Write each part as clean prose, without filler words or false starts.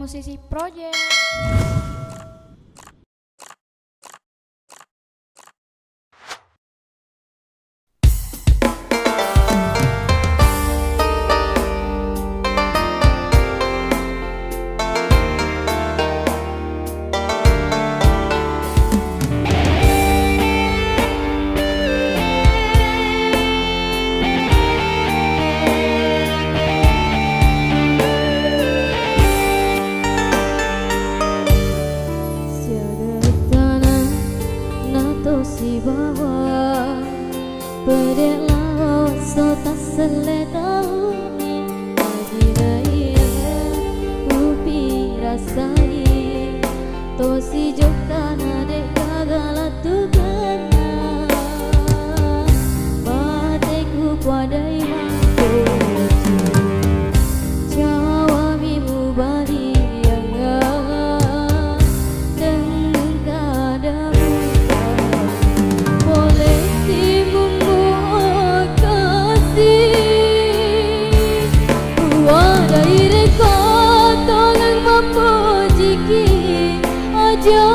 Musisi Project. Si bawah Pedela so tak seleta uni Majiraya upi rasai To si jokana de kagala tu kena Bateku padai mampu Jawa mimu bari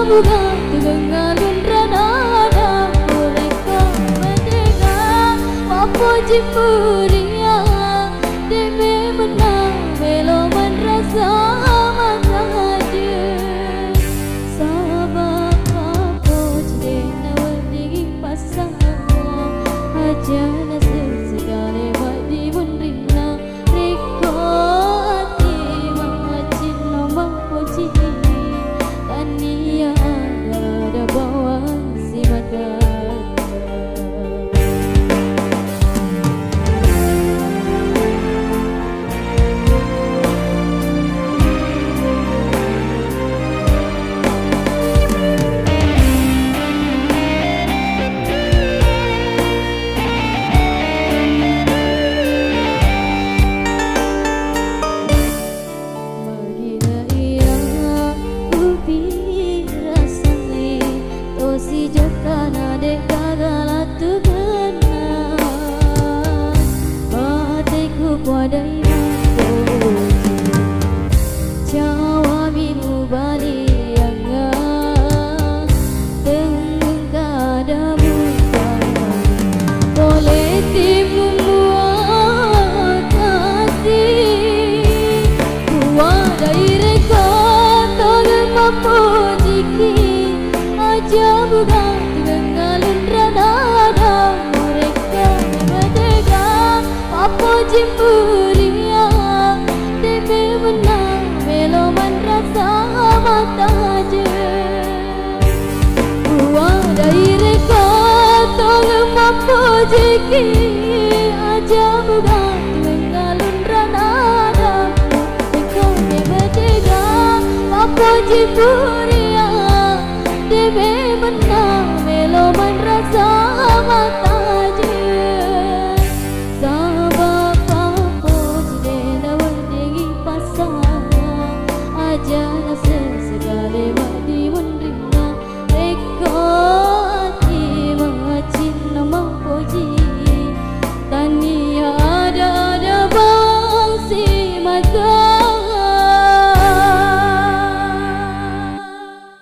bukan dengan nada mereka mendengar apa jipuria demi menang melo merasa mata aja sabab apa jena wedi pasang aja nasi segala wedi bunrina riko hati mangacin nombang poci tania ada bawang si mata si jokana de kagala tu kena bateku padai mampu Jawa mimu bali anga tenggung kada buka boleh timu buat kasih kuadai reka tangan mampu jiki aja bukan dengan nada mereka merdeka apa jimpuria demi menang meloman rasa mata aja kuadai reka tolong mampu jiki aja bukan dengan nada mereka merdeka apa jimpuria demi menang